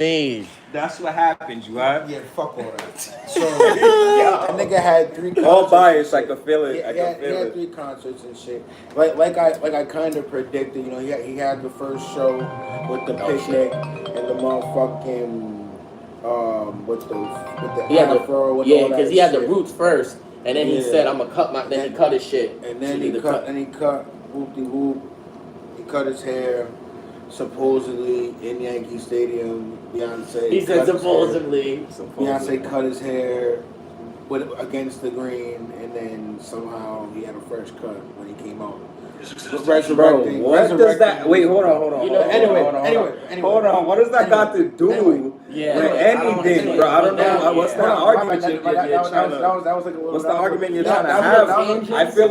Hey. That's what happened, you heard? Yeah, fuck all that. So that nigga had 3 concerts. All biased, I could feel it. He had 3 concerts and shit. Like I kind of predicted. You know, he had the first show with the picnic and the motherfucking with the afro and all that. Because he had the roots first, and then he said, "I'm gonna cut my." Then he cut his shit, and then he cut whoop de whoop. He cut his hair. Supposedly in Yankee Stadium, Beyonce. He said supposedly. Beyonce cut his hair against the green, and then somehow he had a fresh cut when he came out. Resurrecting. What does that? Wait, hold on. You know, anyway. Hold on. What does that got to do with anything, bro? I don't know. What's the argument you're trying to? What's the argument you're trying to have? I feel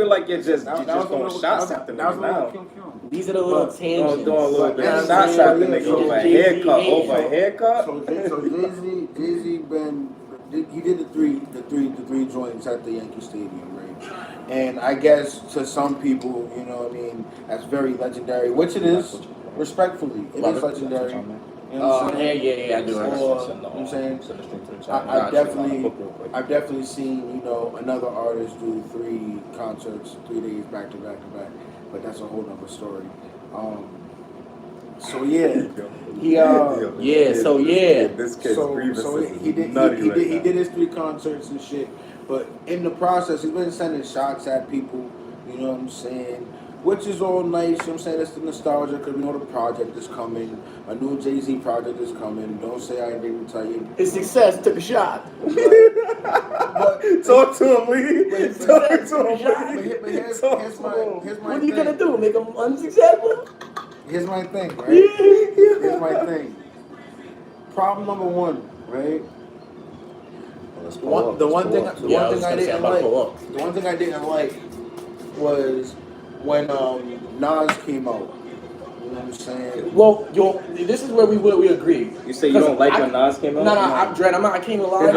like you're just throwing shots at the nigga now. These are the little tangents. Doing a little bit of shots at the nigga over a haircut. So Jay-Z he did the three joints at the Yankee Stadium, right? And I guess to some people, you know what I mean, that's very legendary, which it is, respectfully. It is legendary. You know what I'm saying? Yeah, I do. You know what I'm saying? I've definitely seen, you know, another artist do 3 concerts, 3 days back to back, but that's a whole nother story. So yeah, This kid's he did his 3 concerts and shit, but in the process, he's been sending shots at people. You know what I'm saying? Which is all nice. You know what I'm saying? It's the nostalgia because we know the project is coming. A new Jay-Z project is coming. Don't say I didn't tell you. His success took a shot. But talk to him, Lee. Talk to him. Here's my What are you gonna do? Make him unsuccessful? Here's my thing, right? Here's my thing. Problem number 1, right? The one thing I didn't like was when Nas came out. You know what I'm saying? Well, this is where we agree. You say you don't like when Nas came out? No, I can't even lie. I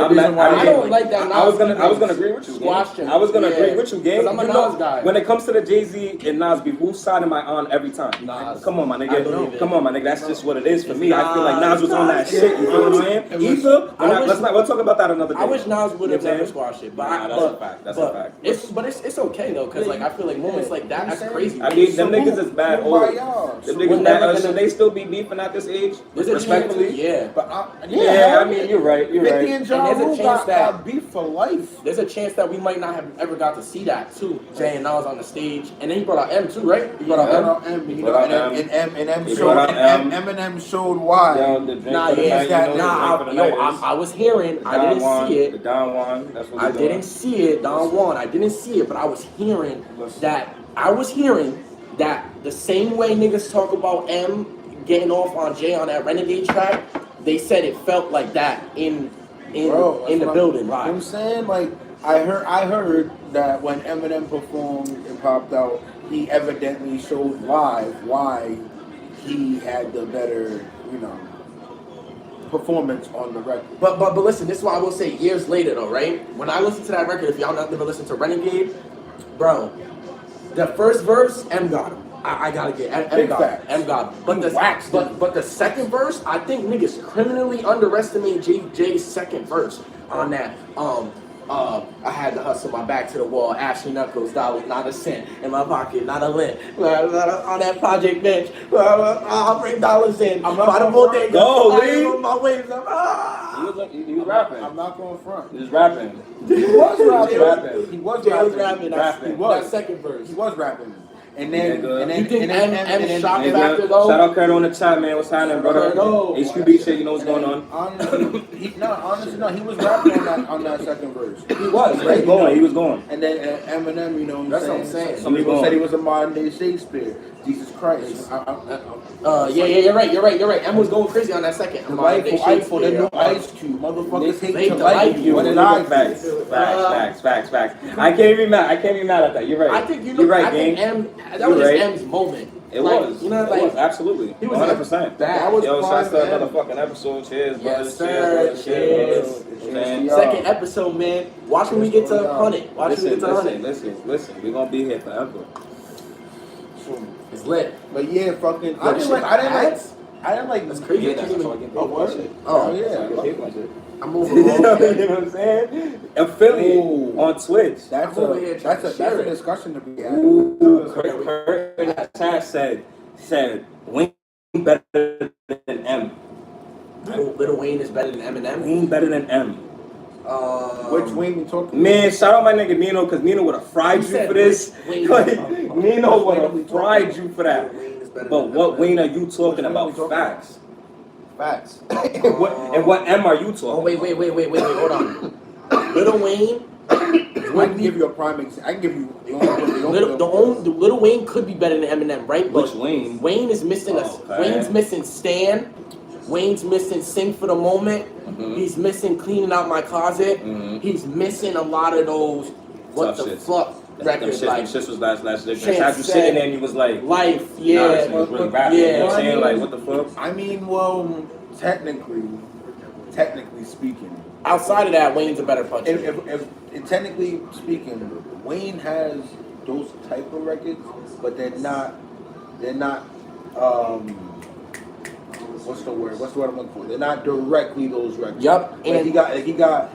don't like that Nas. I was gonna agree with you. I was gonna agree with you, gang. I'm a Nas guy. When it comes to the Jay-Z and Nas beef, whose side am I on every time? Nas. Come on, my nigga. Come on, my nigga. That's just what it is for me. I feel like Nas was on that shit. You feel what I'm saying? We'll talk about that another day. I wish Nas would have never squashed it, but that's a fact. It's okay though, because like I feel like moments like that's crazy. I mean, them niggas is bad old. Them niggas bad. Should they still be beefing at this age? Respectfully, yeah. But I mean, you're right. 50 and Ja Rule got beef for life. There's a chance that we might not have ever got to see that too. Jay and Nas on the stage, and then he brought out M too, right? He brought out M. Eminem showed why. I was hearing. I didn't see it. The Don Juan. That's what I didn't see it. Don Juan. I didn't see it, but I was hearing that. The same way niggas talk about M getting off on Jay on that Renegade track, they said it felt like that in the building. You know what I'm saying? Like I heard that when Eminem performed and popped out, he evidently showed live why he had the better, you know, performance on the record. But listen, this is why I will say years later though, right? When I listen to that record, if y'all not never listened to Renegade, bro, the first verse, M got him. I gotta get M got him. But the second verse, I think niggas criminally underestimate Jay's second verse on that. I had to hustle my back to the wall, ashy knuckles, dollars, not a cent in my pocket, not a lint. On that project bench, I'll bring dollars in. I'm not going to go. My waves up. He was rapping. I'm not going front. He was rapping. He was rapping. He was rapping. That second verse. He was rapping. And then shock factor though. Shout out Curdo on the chat, man. What's happening, brother? HQB shit, you know what's going on. Honestly, he was rapping on that second verse. He was, right? He was going. And then Eminem, you know that's what I'm saying. Some people said he was a modern day Shakespeare. Jesus Christ. You're right. M was going crazy on that second. The new Ice Cube. Motherfuckers hate to like you. What did I Facts. I can't be mad at that. You're right. I think you're right, gang. That was M's moment. It was. You know, it was absolutely. He was 100%. That was shots to another fucking episode. Cheers, yes, brothers. Cheers. Second episode, man. Watch when we get to 100. Listen. We're gonna be here forever. It's lit. But yeah, fucking. I didn't like I didn't like. That's crazy. Yeah, that's how I get paid for that shit. Oh yeah. I get paid for that shit. I'm moving You know on. what I'm saying? Affiliate on Twitch. That's a discussion to be had. Ooh, Kurt in that chat said Wayne better than M. Little Wayne is better than Eminem. Wayne better than M. Which Wayne you talking about? Man, shout out my nigga Nino, because Nino would have fried you for this. Nino would have fried you for that. But what Wayne are you talking about? Facts. Facts. And what M are you talking about? Wait, hold on. Little Wayne. I can give you a prime example. I can give you Little Wayne could be better than Eminem, right? Which Wayne? Wayne is missing Wayne's missing Stan. Wayne's missing Sing for the Moment. Mm-hmm. He's missing Cleaning Out My Closet. Mm-hmm. He's missing a lot of those what the fuck records. Like shit was last had you sitting there and you was like Life, yeah. Nah, this was really rapping, you know what I'm saying? Like what the fuck? I mean, well, technically speaking. Outside of that, Wayne's a better puncher. If technically speaking, Wayne has those type of records, but they're not what's the word I'm looking for? They're not directly those records. Yup. And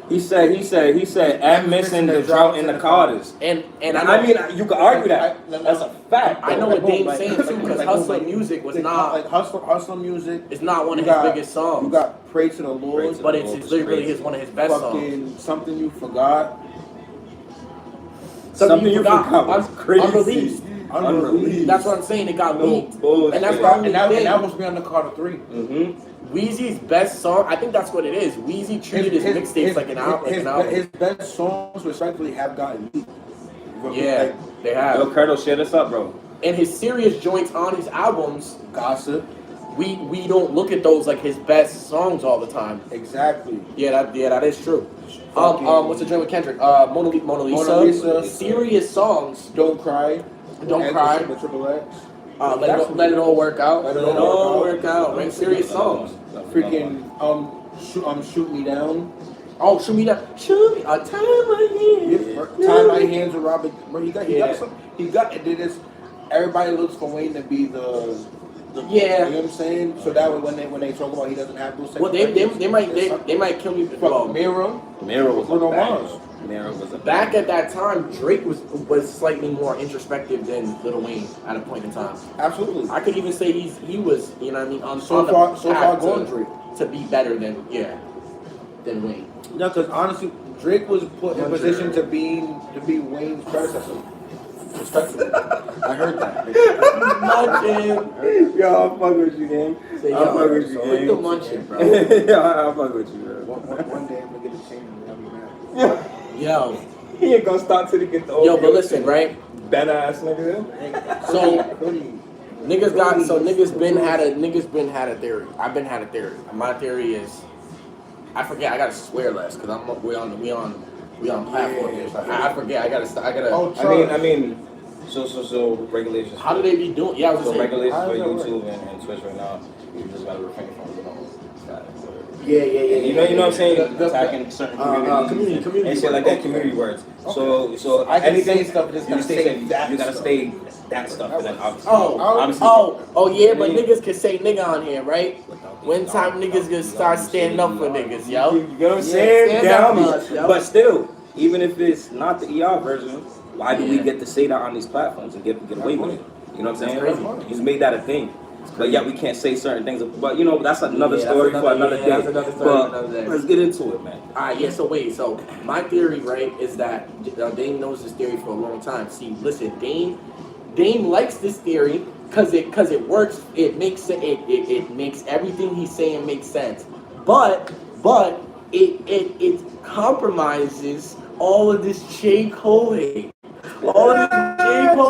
he said I'm missing the drought in the Carters. And I mean you could argue that. That's a fact. I know what Dame's saying too, because Hustler Music was not like Hustler Music. It's not one of his biggest songs. You got Pray to the Lord, but it's literally one of his best songs. Something You Forgot. Something You Forgot was crazy. Unreleased. That's what I'm saying. It got leaked, and that's why. And that was me on the Carter 3. Mm-hmm. Weezy's best song. I think that's what it is. Weezy treated his mixtapes like an album. His best songs, respectfully, have gotten leaked. Yeah, they have. Yo, Curtis, share this up, bro. And his serious joints on his albums, Gossip. We don't look at those like his best songs all the time. Exactly. Yeah, that is true. What's the joint with Kendrick? Mona Lisa. Serious songs. Don't Cry. Don't Cry. The Triple X. Let it all work out. Let it all work out. Right? Serious songs. Freaking Shoot Me Down. Oh, Shoot Me Down. Shoot Me. Tie My Hands. Tie My Hands with Robert. He got some. He got it. Did this. Everybody looks for Wayne to be the. Yeah. You know what I'm saying? So that way when they talk about he doesn't have those. Well, they might kill me. Mirror was Bruno Mars. Mirror was a back at that time. Drake was slightly more introspective than Lil Wayne at a point in time. Absolutely. I could even say he was, you know what I mean, on so far gone Drake to be better than Wayne. No, because honestly, Drake was put in position to be Wayne's predecessor. Respectfully. I heard that. Munchin. Yo, I'll fuck with you, gang. I'll fuck with you, gang. The Munchin, bro. Yo, I'll fuck with you, bro. One day I'm gonna get a chain and I'll be mad. Yo. He ain't gonna start till he get the old. Yo, but listen, right? Better ass nigga. So niggas been had a theory. I've been had a theory. My theory is, I forget. I gotta swear less because we on platform here. So I forget. I gotta. I mean. So regulations. How do they be doing? Yeah, I was so regulations for YouTube and Twitch right now. You just gotta refrain from Yeah. You know what I'm saying? Attacking certain community and shit like that. Community words. Okay. So I can anything say stuff. Just you say that. You gotta stay that stuff. And then obviously. Yeah, but niggas can say nigga on here, right? When time niggas gonna start standing up for niggas, yo. You know what I'm saying? But still, even if it's not the ER version, why do we get to say that on these platforms and get away with it? You know what I'm saying? He's made that a thing. But yet we can't say certain things. But you know, that's another story for another day. But let's get into it, man. Alright, yeah, so my theory, right, is that Dame knows this theory for a long time. See, listen, Dame likes this theory because it works. It makes everything he's saying make sense. But it compromises all of this J. Cole hate. All of this J. Cole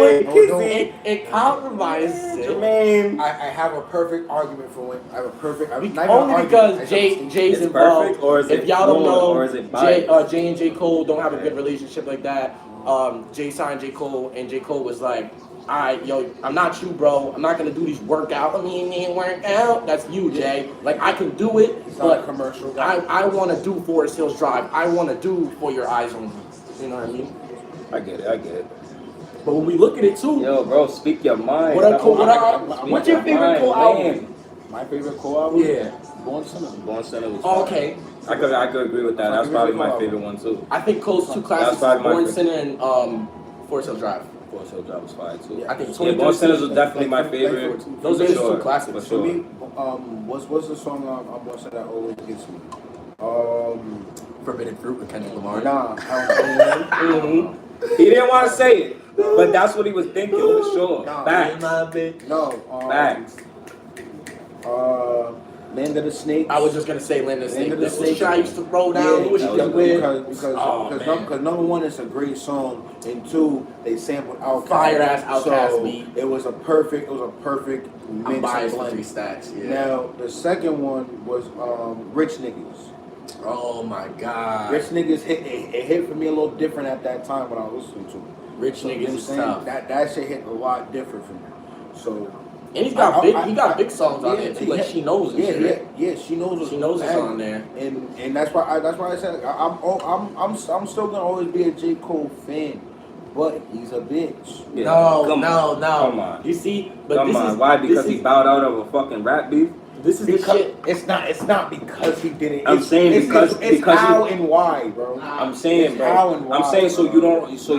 hate. It compromises it. Jermaine, I have a perfect argument for it. I have a perfect. Only because Jay's involved. Or is if y'all don't know, or is it Jay and J. Cole don't have a good relationship like that. Jay signed J. Cole, and J. Cole was like, alright, yo, I'm not you, bro. I'm not gonna do these workout. Workout. That's you, Jay. Like, I can do it, but commercial. I want to do Forest Hills Drive. I want to do For Your Eyes Only. You know what I mean? I get it. But when we look at it too, yo, bro, speak your mind. What's your favorite Cole album? My favorite Cole album? Yeah. Born Sinner. Born Sinner was Oh, fire. okay. I could agree with that. That's probably my favorite one too. I think Cole's two classics, Born Sinner and Forest Hill Drive. Forest Hill Drive was fire too. Yeah, I think Born Sinners was definitely my favorite. Those are two classics. For sure. For me, what's the song on Born Sinner that always gets me? Forbidden Fruit with Kendrick Lamar. Nah. He didn't want to say it, but that's what he was thinking for sure. Facts. No. Facts. Land of the Snakes. I was just gonna say Land of the Snakes. This was shit I used to throw down. Because number one, it's a great song, and two, they sampled Outkast. Fire ass Outkast beat. It was a perfect mix. I'm biased and for blend. 3 stacks. Yeah. Now the second one was Rich Niggas. Oh my God. Rich Niggas hit for me a little different at that time when I was listening to it. Rich Niggas is tough. That shit hit a lot different for me. So. And he got big songs on there too, like She Knows. Yeah, She Knows. She Knows is on there. And that's why I said I'm still gonna always be a J. Cole fan, but he's a bitch. Yeah. No. Come on. You see, but Come on. Why? Because he bowed out of a fucking rap beef. This is because the shit. It's not because he did it. I'm saying because how and why, bro. I'm saying, bro. How and why, I'm saying so bro. you don't. So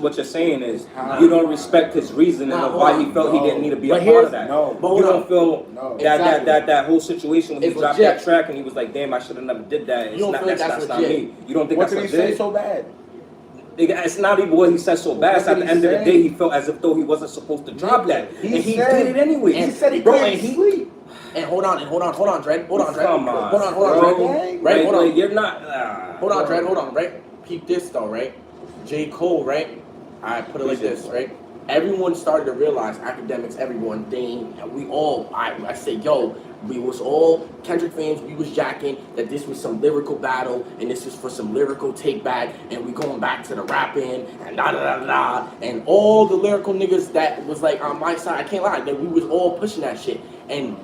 what you're saying is you don't respect his reasoning of why he felt he didn't need to be a part of that. No, you don't feel that whole situation when he dropped that track and he was like, damn, I should have never did that. You don't feel like that's not me. You don't think what that's did he say so bad? It's not even what he said so bad. At the end of the day, he felt as if though he wasn't supposed to drop that, and he did it anyway. He said he couldn't sleep. And hold on, Dread. Hold on, Dread. Come on, Right, hold on. You're not. Hold on, Dread. Hold on, right? Peep this though, right? J. Cole, right? I put it like this, right? Everyone started to realize, academics, everyone, Dane, we all, I say, yo, we was all Kendrick fans, we was jacking that this was some lyrical battle and this was for some lyrical take back and we going back to the rapping and da and all the lyrical niggas that was like on my side, I can't lie, that we was all pushing that shit. And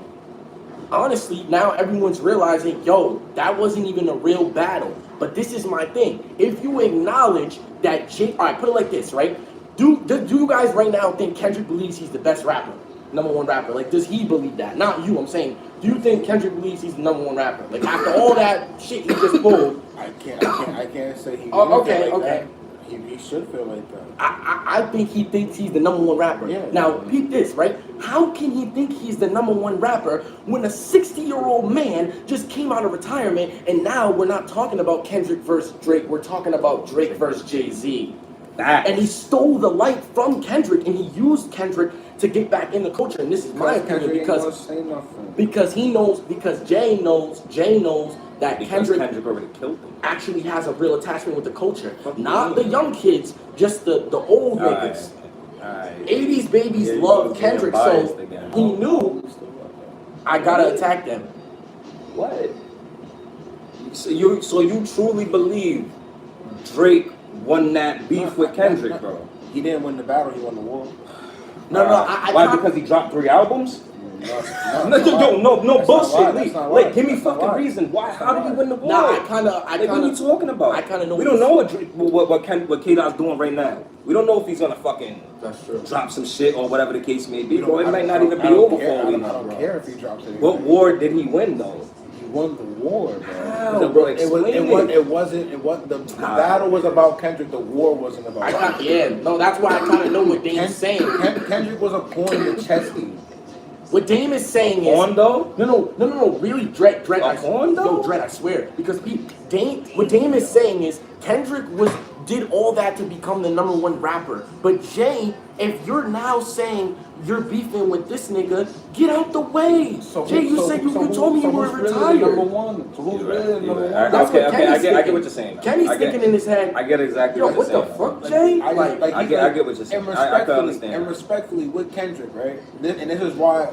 honestly, now everyone's realizing, yo, that wasn't even a real battle. But this is my thing. If you acknowledge that alright, put it like this, right? Do you guys right now think Kendrick believes he's the best rapper? Number one rapper? Like, does he believe that? Not you, I'm saying, do you think Kendrick believes he's the number one rapper? Like, after all that shit he just pulled. I can't say he okay. He should feel like that. I think he thinks he's the number one rapper. Yeah. Now, peep this, right? How can he think he's the number one rapper when a 60-year-old man just came out of retirement and now we're not talking about Kendrick versus Drake, we're talking about Drake versus Jay-Z. And he stole the light from Kendrick and he used Kendrick to get back in the culture. And this is my opinion because Jay knows that Kendrick already killed him. Actually has a real attachment with the culture. Not the young kids, just the old niggas. 80s babies love Kendrick, so he knew I gotta attack them. What? So you truly believe Drake won that beef with Kendrick, bro? He didn't win the battle, he won the war. Why? Because he dropped 3 albums? No bullshit. Like, give me fucking reason. Why? How did he win the war? Nah, what are you talking about? I kind of know. We don't know what K-Dot's doing right now. We don't know if he's gonna fucking drop some shit or whatever the case may be, bro. It might not even be over for all we know. I don't care if he drops it. What war did he win though? He won the war, bro. How, bro? The battle was about Kendrick. The war wasn't about. That's why I kind of know what Dame's saying. Kendrick was a pawn in the chess game. What Dame is saying is though? No, really, Dread. Dread, I swear. Because what Dame is saying is Kendrick did all that to become the number one rapper. But Jay, if you're now saying you're beefing with this nigga, get out the way. Jay, you told me you were retired. Number one. So who's really number one? Okay, I get what you're saying. Kenny's thinking in his head. I get exactly what you're saying. What the fuck, Jay? I get what you're saying. I can understand. And respectfully, with Kendrick, right? And this is why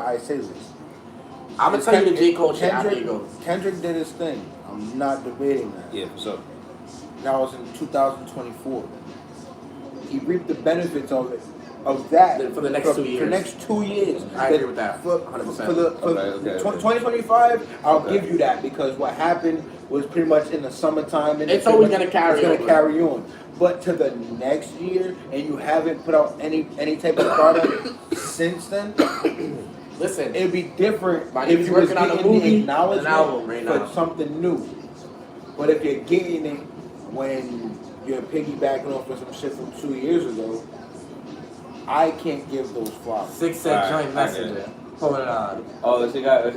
I say this. I'm gonna tell you the J. Cole shit after you go. Kendrick did his thing. I'm not debating that. Yeah, for sure. That was in 2024. He reaped the benefits of that for the next 2 years. For the next 2 years. I agree with that. 100%. For 2025, I'll give you that because what happened was pretty much in the summertime. And it's always gonna carry. It's gonna carry on. But to the next year, and you haven't put out any type of product since then. Listen, it'd be different if you was working on a movie, acknowledgement right for now. something new. But if you're getting it when you're piggybacking off of some shit from 2 years ago, I can't give those flowers. 6 cent joint messenger. Hold on. Oh, she got.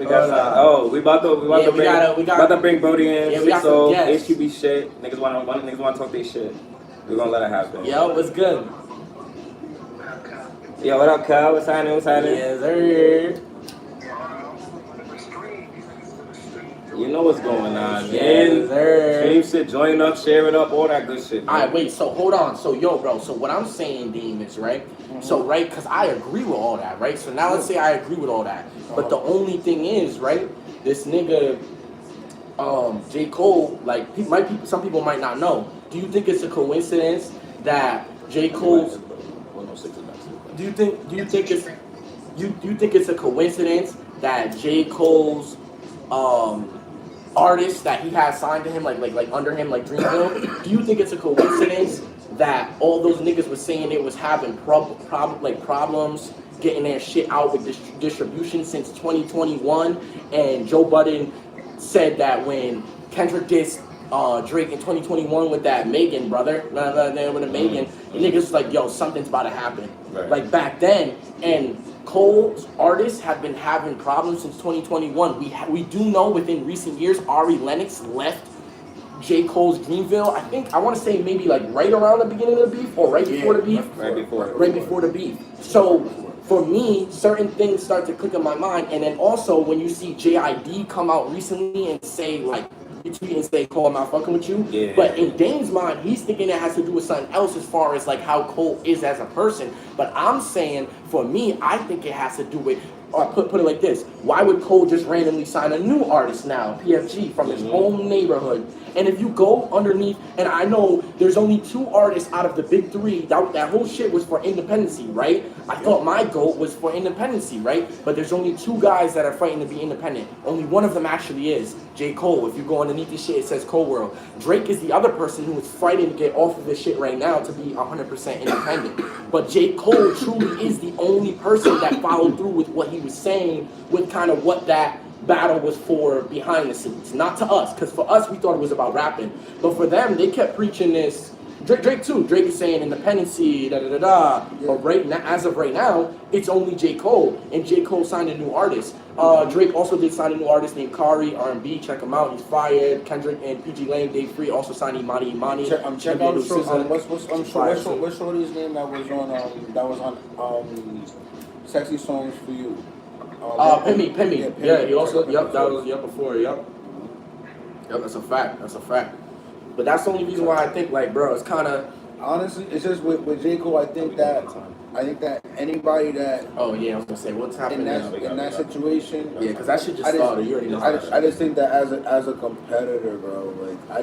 Oh, we about to bring Brody in. Yeah, we got some guests. HQB shit. Niggas want to talk their shit. We're gonna let it happen. Yo, what's good? Yo, what up, Kyle? What's happening? Yes, sir. You know what's going on, yes, man. Stream shit, join up, share it up, all that good shit. Alright, wait, so hold on. So, yo, bro, so what I'm saying, Deem, is, right? Mm-hmm. So, right, because I agree with all that, right? So now let's say I agree with all that. But the only thing is, right, this nigga, J. Cole, like, some people might not know. Do you think it's a coincidence that J. Cole's... Do you think it's a coincidence that J. Cole's artists that he has signed to him, like under him, like Dreamville, do you think it's a coincidence that all those niggas was saying it was having problems getting their shit out with distribution since 2021, and Joe Budden said that when Kendrick dissed Drake in 2021 with that Megan brother, with a Megan, the niggas was like, yo, something's about to happen. Right. Like back then, and Cole's artists have been having problems since 2021. We do know within recent years, Ari Lennox left J. Cole's Dreamville. I want to say maybe like right around the beginning of the beef or right before the beef. Right before the beef. So for me, certain things start to click in my mind. And then also when you see JID come out recently and say like, tweet and say, Cole, I'm not fucking with you. Yeah. But in Dame's mind, he's thinking it has to do with something else as far as like how Cole is as a person. But I'm saying, for me, I think it has to do with, or put it like this, why would Cole just randomly sign a new artist now, PFG, from his home neighborhood? And if you go underneath, and I know there's only 2 artists out of the big 3, that whole shit was for independency, right? I thought my GOAT was for independency, right? But there's only 2 guys that are fighting to be independent. Only one of them actually is J. Cole. If you go underneath this shit, it says Cole World. Drake is the other person who is fighting to get off of this shit right now to be 100% independent. But J. Cole truly is the only person that followed through with what he was saying, with kind of what that battle was for behind the scenes. Not to us, because for us, we thought it was about rapping. But for them, they kept preaching this. Drake too. Drake is saying independency, da-da-da-da. Yeah. But as of right now, it's only J. Cole. And J. Cole signed a new artist. Drake also did sign a new artist named Kari, R&B. Check him out. He's fired. Kendrick and PG Lane, Dave Free also signed Imani. Check out what's shorty's name that was on Sexy Songs for You? Pimmy. Yeah, he also, that was, before, Yep, that's a fact. But that's the only reason why I think, like, bro, it's kind of... Honestly, it's just with J. Cole, I think that anybody that... Oh, yeah, I was going to say, what's happening in that situation... Yeah, because that shit just started. You already know I just think that as a competitor, bro, like, I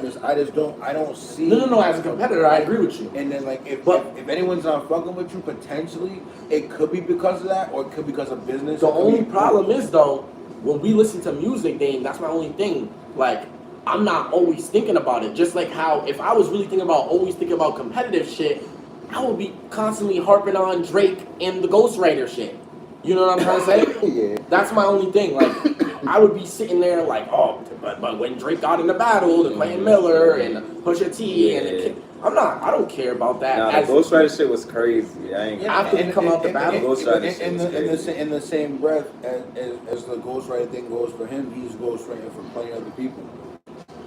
don't see... No, as a competitor, I agree with you. And then, like, if anyone's not fucking with you, potentially, it could be because of that, or it could be because of business. The only problem is, though, when we listen to music, Dane, that's my only thing. Like, I'm not always thinking about it. Just like how if I was really always thinking about competitive shit, I would be constantly harping on Drake and the Ghostwriter shit. You know what I'm trying to say? Yeah. That's my only thing. Like, I would be sitting there like, oh, but when Drake got in the battle, they're playing Miller and Pusha T, and I don't care about that. Nah, the Ghostwriter shit was crazy. After they come out the battle, in the same breath as the Ghostwriter thing goes for him, he's ghostwriting for plenty other people.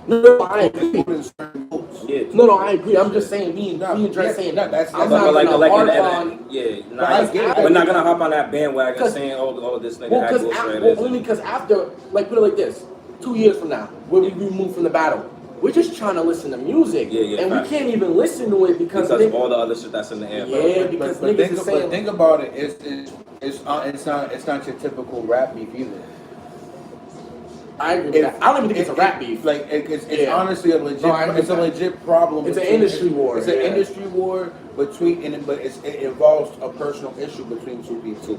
No, I agree. No, I agree. I'm just saying, me and Drake saying that. I'm not gonna harp on. We're not gonna hop on that bandwagon saying, oh, this nigga had ghostwriters. Only because after, like, put it like this: 2 years from now, when we remove from the battle, we're just trying to listen to music, and we can't even listen to it because of all the other shit that's in the air. Yeah, because niggas are saying. But think about it. It's not your typical rap beef either. I agree with that. I don't even think it's a rap beef. Like it's honestly a legit. It's a legit problem. It's an industry war. It's an industry war but it involves a personal issue between two people. So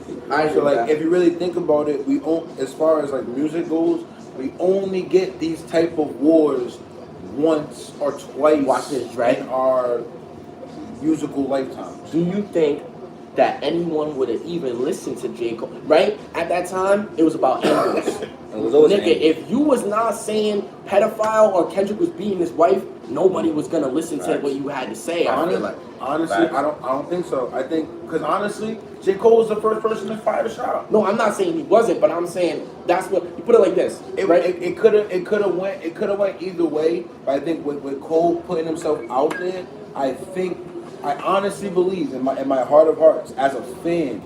like, if you really think about it, as far as like music goes, we only get these type of wars once or twice in our musical lifetime. Do you think that anyone would have even listened to J. Cole, right? At that time, it was about angles. It was always Nigga, angles. if you was not saying pedophile or Kendrick was beating his wife, nobody was gonna listen to what you had to say. I feel like. Honestly, I don't think so. I think because honestly, J. Cole was the first person to fire the shot. No, I'm not saying he wasn't, but I'm saying that's what you put it like this. Right? It could have went either way. But I think with Cole putting himself out there, I honestly believe in my heart of hearts, as a fan,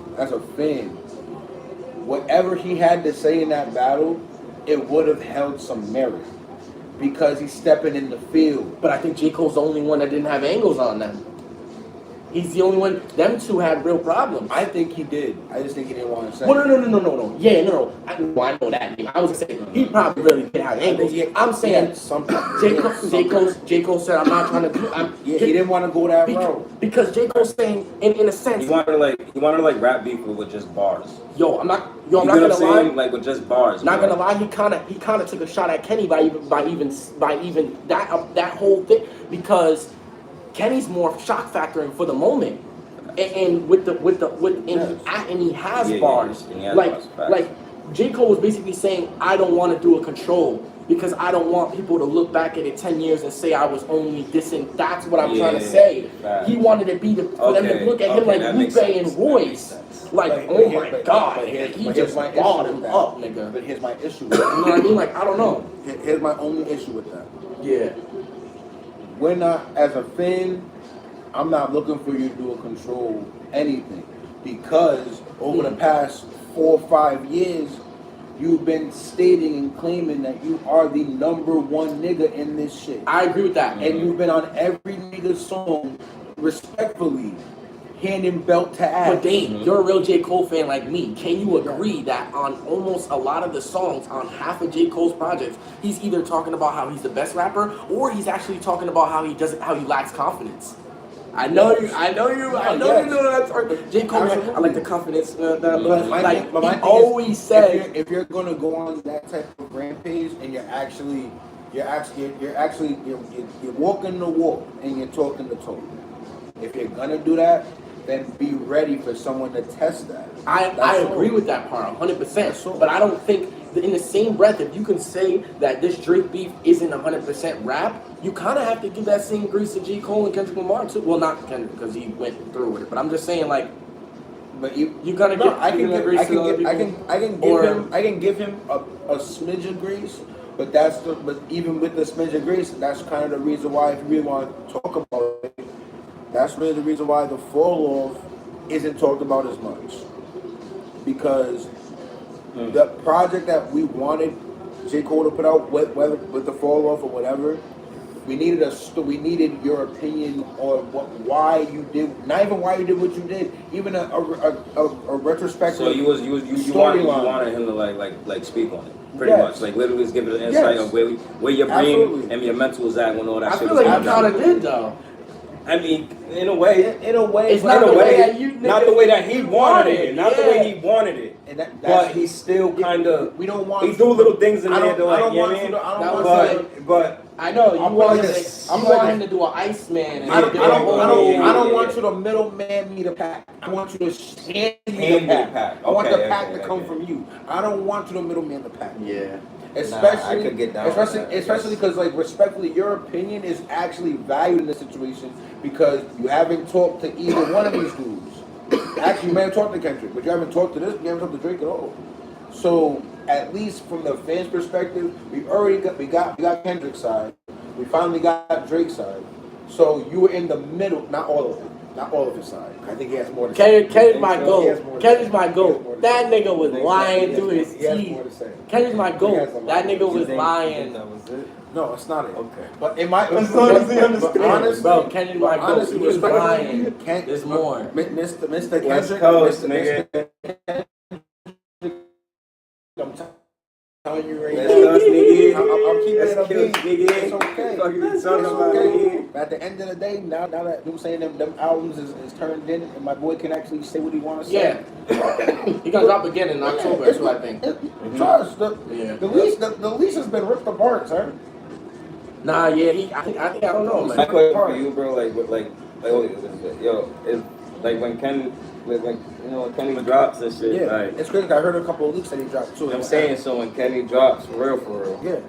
whatever he had to say in that battle, it would have held some merit because he's stepping in the field. But I think J. Cole's the only one that didn't have angles on them. He's the only one. Them two had real problems. I think he did. I just think he didn't want to say. Well, no. Yeah, no. I know that. I was gonna say he probably really did have angles. I'm saying something. J. Cole said, "I'm not trying to do." He didn't want to go that route because J. Cole's saying, in a sense, he wanted to rap beef with just bars. I'm not gonna lie. Like with just bars. Not gonna lie. He kind of took a shot at Kenny by even that whole thing because Kenny's more shock factoring for the moment, and he has bars. Like J. Cole was basically saying, I don't want to do a control because I don't want people to look back at it 10 years and say I was only dissing. That's what I'm trying to say. He wanted it for them to look at him like Lupe and Royce. Like, oh my God, he just bought him up, nigga. But here's my issue with that. You know what I mean? Like, I don't know. Here's my only issue with that. Yeah. We're not, as a fan, I'm not looking for you to control anything because over the past 4 or 5 years, you've been stating and claiming that you are the number one nigga in this shit. I agree with that. And you've been on every nigga's song respectfully, handing belt to ass. But Dane, you're a real J. Cole fan like me. Can you agree that on almost a lot of the songs on half of J. Cole's projects, he's either talking about how he's the best rapper or he's actually talking about how he lacks confidence? I know you know that. J. Cole, I like the confidence. He always said, if you're gonna go on that type of rampage and you're walking the walk and you're talking the talk. If you're gonna do that, then be ready for someone to test that. I agree with that part 100%. But I don't think that in the same breath, if you can say that this Drake beef isn't 100% rap, you kind of have to give that same grease to J. Cole and Kendrick Lamar too. Well, not Kendrick because he went through with it, but I'm just saying like. But you gotta get. I can give him a smidge of grace, but even with the smidge of grace, that's kind of the reason why, if you really want to talk about it, that's really the reason why the fall off isn't talked about as much. Because the project that we wanted J. Cole to put out, whether with the fall off or whatever, we needed your opinion on why you did, not even why you did what you did, even a retrospective. So you wanted him to like speak on it. Pretty much, like literally just give it an insight of where your brain and your mental is at when all that shit was happening. I feel like you kind of did though. I mean, in a way, it's not the way that you, not the way that he wanted it, not the way he wanted it. And but he still kind of, we don't want. He do little things in there to like, but I know you want him to do an Iceman. I don't want you to middleman me the pack. I want you to hand me the pack. I want the pack to come from you. I don't want you to middleman the pack. Yeah. Especially, I could get down especially because, like, respectfully, your opinion is actually valued in this situation because you haven't talked to either one of these dudes. Actually, you may have talked to Kendrick, but you haven't talked to this. You haven't talked to Drake at all. So, at least from the fans' perspective, we got Kendrick's side. We finally got Drake's side. So you were in the middle. Not all of his side. I think he has more to say. Kendrick's my goat. Kendrick's my goat. That nigga was lying through his teeth. Kendrick's my goat. That nigga was lying. No, it's not it. Okay. But it might. As long as he understands. Bro, Kendrick's my goat. He was lying. There's more. Mr. West Kendrick. Coast, nigga. I'm telling you right now. I'm keeping it a beat. It's okay. It's okay. At the end of the day, now that I'm saying them albums is turned in, and my boy can actually say what he wants to say. Yeah. He gonna drop again in October. That's what I think. Trust the lease has been ripped apart, sir. Nah, yeah. I don't know. My question for you, bro, like, yo, it's like when Ken like you know, when Kenny drops and shit. Yeah, like, it's crazy. I heard a couple of leaks that he dropped too. You know what I'm saying? So when Kenny drops, for real, yeah.